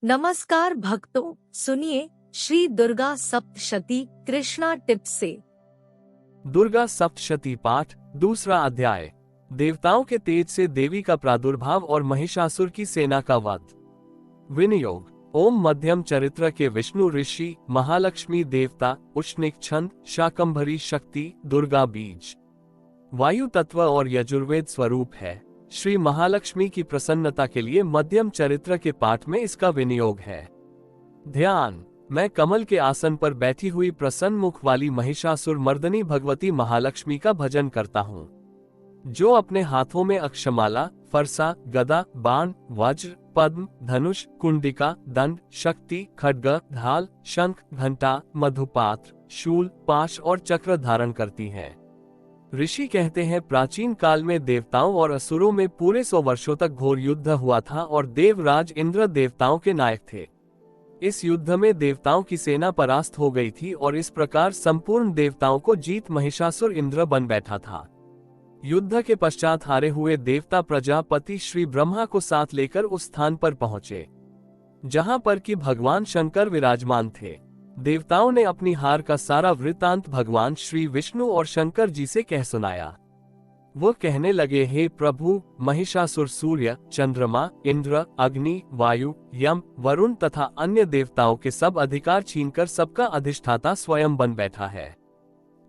नमस्कार भक्तों, सुनिए श्री दुर्गा सप्तशती कृष्णा टिप्स से। दुर्गा सप्तशती पाठ, दूसरा अध्याय। देवताओं के तेज से देवी का प्रादुर्भाव और महिषासुर की सेना का वध। विनियोग। ओम मध्यम चरित्र के विष्णु ऋषि, महालक्ष्मी देवता, उष्णिक छंद, शाकंभरी शक्ति, दुर्गा बीज, वायु तत्व और यजुर्वेद स्वरूप है। श्री महालक्ष्मी की प्रसन्नता के लिए मध्यम चरित्र के पाठ में इसका विनियोग है। ध्यान। मैं कमल के आसन पर बैठी हुई प्रसन्न मुख वाली महिषासुर मर्दनी भगवती महालक्ष्मी का भजन करता हूँ, जो अपने हाथों में अक्षमाला, फरसा, गदा, बाण, वज्र, पद्म, धनुष, कुंडिका, दंड, शक्ति, खड्ग, ढाल, शंख, घंटा, मधुपात्र, शूल, पाश और चक्र धारण करती हैं। ऋषि कहते हैं, प्राचीन काल में देवताओं और असुरों में पूरे 100 वर्षों तक घोर युद्ध हुआ था और देवराज इंद्र देवताओं के नायक थे। इस युद्ध में देवताओं की सेना परास्त हो गई थी और इस प्रकार संपूर्ण देवताओं को जीत महिषासुर इंद्र बन बैठा था। युद्ध के पश्चात हारे हुए देवता प्रजापति श्री ब्रह्मा को साथ लेकर उस स्थान पर पहुंचे जहां पर कि भगवान शंकर विराजमान थे। देवताओं ने अपनी हार का सारा वृत्तांत भगवान श्री विष्णु और शंकर जी से कह सुनाया। वो कहने लगे, हे प्रभु, महिषासुर सूर्य, चंद्रमा, इंद्र, अग्नि, वायु, यम, वरुण तथा अन्य देवताओं के सब अधिकार छीनकर सबका अधिष्ठाता स्वयं बन बैठा है।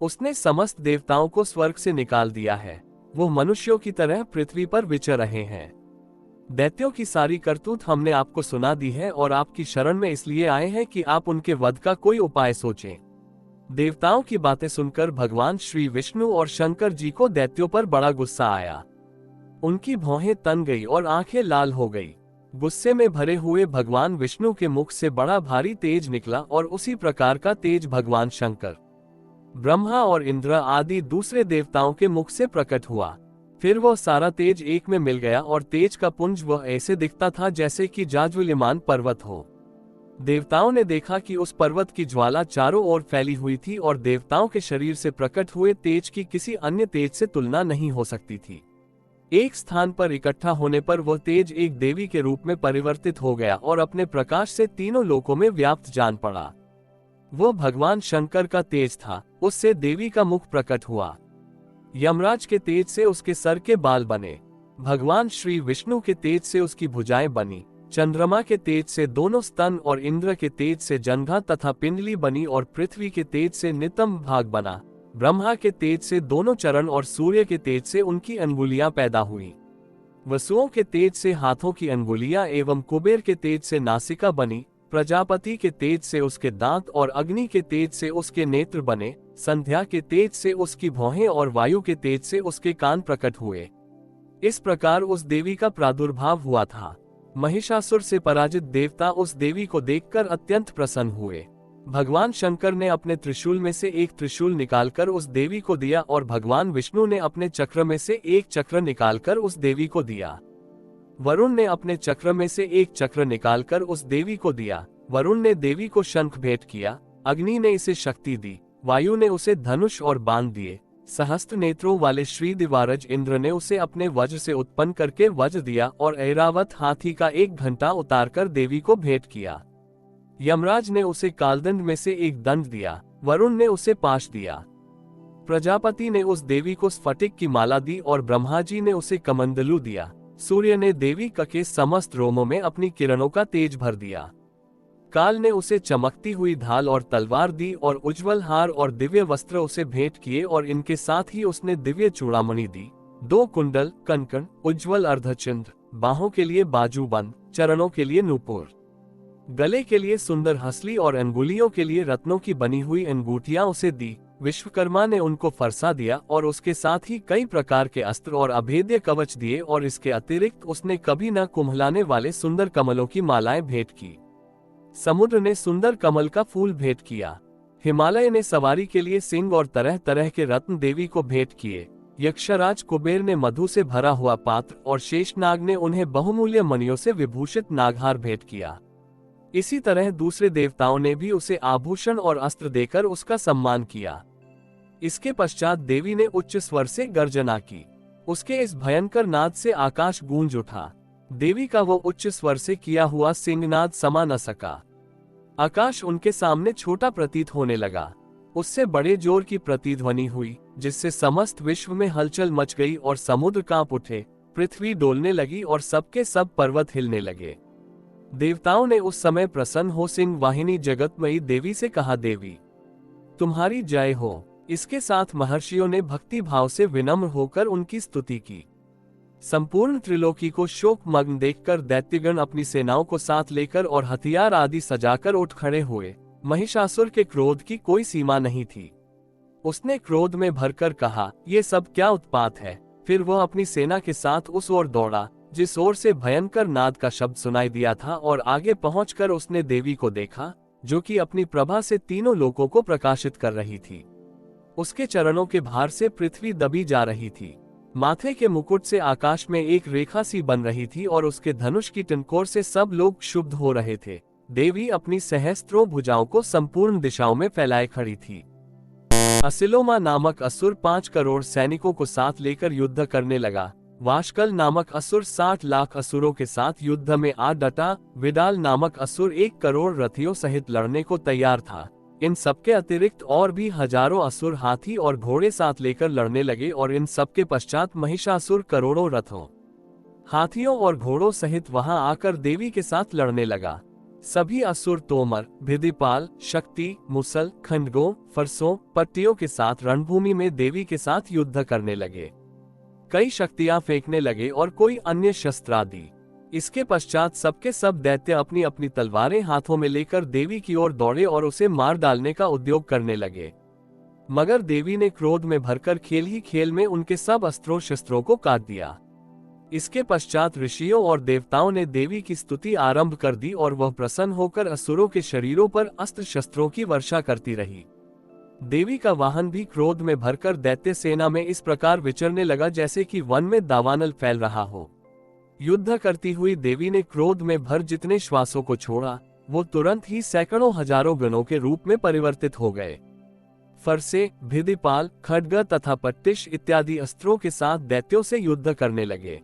उसने समस्त देवताओं को स्वर्ग से निकाल दिया है। वो मनुष्यों की तरह पृथ्वी पर विचर रहे हैं। दैत्यों की सारी करतूत हमने आपको सुना दी है और आपकी शरण में इसलिए आए हैं कि आप उनके वध का कोई उपाय सोचें। देवताओं की बातें सुनकर भगवान श्री विष्णु और शंकर जी को दैत्यों पर बड़ा गुस्सा आया। उनकी भौहें तन गई और आंखें लाल हो गई। गुस्से में भरे हुए भगवान विष्णु के मुख से बड़ा भारी तेज निकला और उसी प्रकार का तेज भगवान शंकर, ब्रह्मा और इंद्र आदि दूसरे देवताओं के मुख से प्रकट हुआ। फिर वह सारा तेज एक में मिल गया और तेज का पुंज वह ऐसे दिखता था जैसे कि जाज्वल्यमान पर्वत हो। देवताओं ने देखा कि उस पर्वत की ज्वाला चारों ओर फैली हुई थी और देवताओं के शरीर से प्रकट हुए तेज की किसी अन्य तेज से तुलना नहीं हो सकती थी। एक स्थान पर इकट्ठा होने पर वह तेज एक देवी के रूप में परिवर्तित हो गया और अपने प्रकाश से तीनों लोकों में व्याप्त जान पड़ा। वह भगवान शंकर का तेज था। उससे देवी का मुख प्रकट हुआ। यमराज के तेज से उसके सर के बाल बने। भगवान श्री विष्णु के तेज से उसकी भुजाएं बनी। चंद्रमा के तेज से दोनों स्तन और इंद्र के तेज से जंघा तथा पिंडली बनी और पृथ्वी के तेज से नितंब भाग बना। ब्रह्मा के तेज से दोनों चरण और सूर्य के तेज से उनकी अंगुलियां पैदा हुई। वसुओं के तेज से हाथों की अंगुलियां एवं कुबेर के तेज से नासिका बनी। प्रजापति के तेज से उसके दांत और अग्नि के तेज से उसके नेत्र बने। संध्या के तेज से उसकी भौहें और वायु के तेज से उसके कान प्रकट हुए। इस प्रकार उस देवी का प्रादुर्भाव हुआ था। महिषासुर से पराजित देवता उस देवी को देखकर अत्यंत प्रसन्न हुए। भगवान शंकर ने अपने त्रिशूल में से एक त्रिशूल निकालकर उस देवी को दिया और भगवान विष्णु ने अपने चक्र में से एक चक्र निकालकर उस देवी को दिया। वरुण ने अपने चक्र में से एक चक्र निकालकर उस देवी को दिया। वरुण ने देवी को शंख भेंट किया। अग्नि ने इसे शक्ति दी। वायु ने उसे धनुष और बाण दिए। सहस्त्र नेत्रों वाले श्री दिवारज इंद्र ने उसे अपने वज्र से उत्पन्न करके वज्र दिया और ऐरावत हाथी का एक घंटा उतारकर देवी को भेंट किया। यमराज ने उसे कालदंड में से एक दंड दिया। वरुण ने उसे पाश दिया। प्रजापति ने उस देवी को स्फटिक की माला दी और ब्रह्मा जी ने उसे कमंडलू दिया। सूर्य ने देवी के समस्त रोमों में अपनी किरणों का तेज भर दिया। काल ने उसे चमकती हुई ढाल और तलवार दी और उज्जवल हार और दिव्य वस्त्र उसे भेंट किए और इनके साथ ही उसने दिव्य चूड़ामणि दी। 2 कुंडल, कनकन, उज्जवल अर्धचंद्र, बाहों के लिए बाजूबंद, चरणों के लिए नूपुर, गले के लिए सुंदर हंसली और अंगुलियों के लिए रत्नों की बनी हुई अंगूठियां उसे दी। विश्वकर्मा ने उनको फरसा दिया और उसके साथ ही कई प्रकार के अस्त्र और अभेद्य कवच दिए और इसके अतिरिक्त उसने कभी न कुम्हलाने वाले सुंदर कमलों की मालाएं भेंट की। समुद्र ने सुंदर कमल का फूल भेंट किया। हिमालय ने सवारी के लिए सिंह और तरह तरह के रत्न देवी को भेंट किए। यक्षराज कुबेर ने मधु से भरा हुआ पात्र और शेषनाग ने उन्हें बहुमूल्य मणियों से विभूषित नागहार भेंट किया। इसी तरह दूसरे देवताओं ने भी उसे आभूषण और अस्त्र देकर उसका सम्मान किया। इसके पश्चात देवी ने उच्च स्वर से गर्जना की। उसके इस भयंकर नाद से आकाश गूंज उठा। देवी का वो उच्च स्वर से किया हुआ सिंहनाद समा न सका। आकाश उनके सामने छोटा प्रतीत होने लगा। उससे बड़े जोर की प्रतिध्वनि हुई, जिससे समस्त विश्व में हलचल मच गई और समुद्र कांप उठे, पृथ्वी डोलने लगी और सबके सब पर्वत हिलने लगे। देवताओं ने उस समय प्रसन्न हो सिंह वाहिनी जगतमयी देवी से कहा, देवी तुम्हारी जय हो। इसके साथ महर्षियों ने भक्ति भाव से विनम्र होकर उनकी स्तुति की। संपूर्ण त्रिलोकी को शोक मग्न देखकर दैत्यगण अपनी सेनाओं को साथ लेकर और हथियार आदि सजाकर उठ खड़े हुए। महिषासुर के क्रोध की कोई सीमा नहीं थी। उसने क्रोध में भरकर कहा, ये सब क्या उत्पात है। फिर वह अपनी सेना के साथ उस ओर दौड़ा जिस ओर से भयंकर नाद का शब्द सुनाई दिया था, और आगे पहुंचकर उसने देवी को देखा, जो कि अपनी प्रभा से तीनों लोकों को प्रकाशित कर रही थी। उसके चरणों के भार से पृथ्वी दबी जा रही थी। माथे के मुकुट से आकाश में एक रेखा सी बन रही थी और उसके धनुष की टंकोर से सब लोग क्षुब्ध हो रहे थे। देवी अपनी सहस्त्रों भुजाओं को संपूर्ण दिशाओं में फैलाए खड़ी थी। असिलोमा नामक असुर 5 करोड़ सैनिकों को साथ लेकर युद्ध करने लगा। वाशकल नामक असुर 60 लाख असुरों के साथ युद्ध में आ डटा। विडाल नामक असुर 1 करोड़ रथियों सहित लड़ने को तैयार था। इन सबके अतिरिक्त और भी हजारों असुर हाथी और घोड़े साथ लेकर लड़ने लगे, और इन सबके पश्चात महिषासुर करोड़ों रथों, हाथियों और घोड़ों सहित वहां आकर देवी के साथ लड़ने लगा। सभी असुर तोमर, भिदिपाल, शक्ति, मुसल, खंडगों, फरसों, पट्टियों के साथ रणभूमि में देवी के साथ युद्ध करने लगे। कई शक्तियां फेंकने लगे और कोई अन्य शस्त्र आदि। इसके पश्चात सबके सब दैत्य अपनी अपनी तलवारें हाथों में लेकर देवी की ओर दौड़े और उसे मार डालने का उद्योग करने लगे। मगर देवी ने क्रोध में भरकर खेल ही खेल में उनके सब अस्त्रों शस्त्रों को काट दिया। इसके पश्चात ऋषियों और देवताओं ने देवी की स्तुति आरंभ कर दी और वह प्रसन्न होकर असुरों के शरीरों पर अस्त्र शस्त्रों की वर्षा करती रही। देवी का वाहन भी क्रोध में भरकर दैत्य सेना में इस प्रकार विचरने लगा जैसे कि वन में दावानल फैल रहा हो। युद्ध करती हुई देवी ने क्रोध में भर जितने श्वासों को छोड़ा, वो तुरंत ही सैकड़ों हजारों गणों के रूप में परिवर्तित हो गए। फरसे, भिदिपाल, खड्ग तथा पट्टिश इत्यादि अस्त्रों के साथ दैत्यों से युद्ध करने लगे।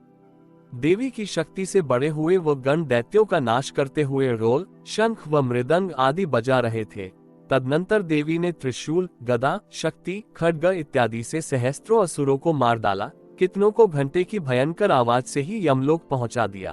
देवी की शक्ति से बड़े हुए वो गण दैत्यों का नाश करते हुए रोल, शंख व मृदंग आदि बजा रहे थे। तदनंतर देवी ने त्रिशूल, गदा, शक्ति, खड्ग इत्यादि से सहस्त्रों असुरों को मार डाला। कितनों को घंटे की भयंकर आवाज से ही यमलोक पहुंचा दिया।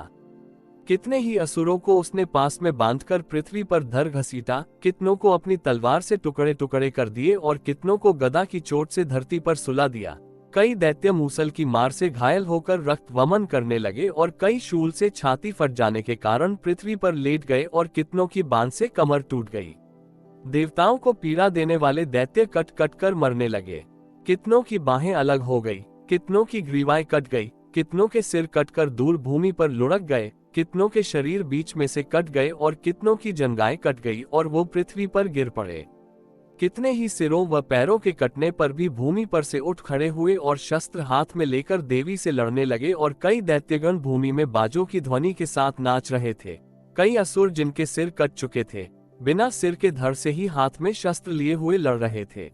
कितने ही असुरों को उसने पास में बांधकर पृथ्वी पर धर घसीटा। कितनों को अपनी तलवार से टुकड़े टुकड़े कर दिए और कितनों को गदा की चोट से धरती पर सुला दिया। कई दैत्य मूसल की मार से घायल होकर रक्त वमन करने लगे और कई शूल से छाती फट जाने के कारण पृथ्वी पर लेट गए और कितनों की बांध से कमर टूट गई। देवताओं को पीड़ा देने वाले दैत्य कट कट कर मरने लगे। कितनों की बाहें अलग हो गई, कितनों की ग्रीवाएं कट गई, कितनों के सिर कटकर दूर भूमि पर लुढ़क गए, कितनों के शरीर बीच में से कट गए और कितनों की जंघाएं कट गई और वो पृथ्वी पर गिर पड़े। कितने ही सिरों व पैरों के कटने पर भी भूमि पर से उठ खड़े हुए और शस्त्र हाथ में लेकर देवी से लड़ने लगे, और कई दैत्यगण भूमि में बाजों की ध्वनि के साथ नाच रहे थे। कई असुर जिनके सिर कट चुके थे, बिना सिर के धड़ से ही हाथ में शस्त्र लिए हुए लड़ रहे थे।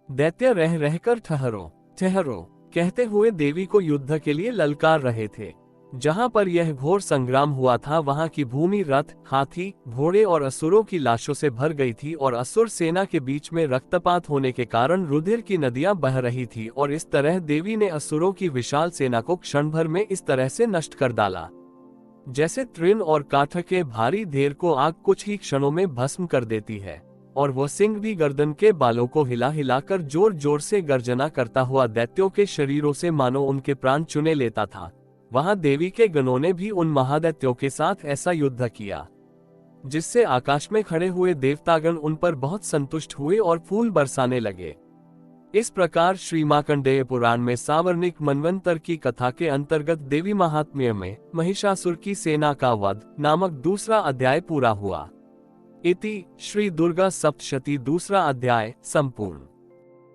दैत्य रह रहकर ठहरो ठहरो कहते हुए देवी को युद्ध के लिए ललकार रहे थे। जहां पर यह घोर संग्राम हुआ था, वहां की भूमि रथ, हाथी, घोड़े और असुरों की लाशों से भर गई थी, और असुर सेना के बीच में रक्तपात होने के कारण रुधिर की नदियां बह रही थी। और इस तरह देवी ने असुरों की विशाल सेना को क्षण भर में इस तरह से नष्ट कर डाला, जैसे तृण और काठ के भारी ढेर को आग कुछ ही क्षणों में भस्म कर देती है। और वह सिंह भी गर्दन के बालों को हिला हिलाकर जोर जोर से गर्जना करता हुआ दैत्यों के शरीरों से मानो उनके प्राण चुने लेता था। वहां देवी के गणों ने भी उन महादैत्यों के साथ ऐसा युद्ध किया, जिससे आकाश में खड़े हुए देवतागण उन पर बहुत संतुष्ट हुए और फूल बरसाने लगे। इस प्रकार श्री मार्कंडेय पुराण में सावर्णिक मनवंतर की कथा के अंतर्गत देवी महात्म्य में महिषासुर की सेना का वध नामक दूसरा अध्याय पूरा हुआ। इति श्री दुर्गा सप्तशती दूसरा अध्याय संपूर्ण।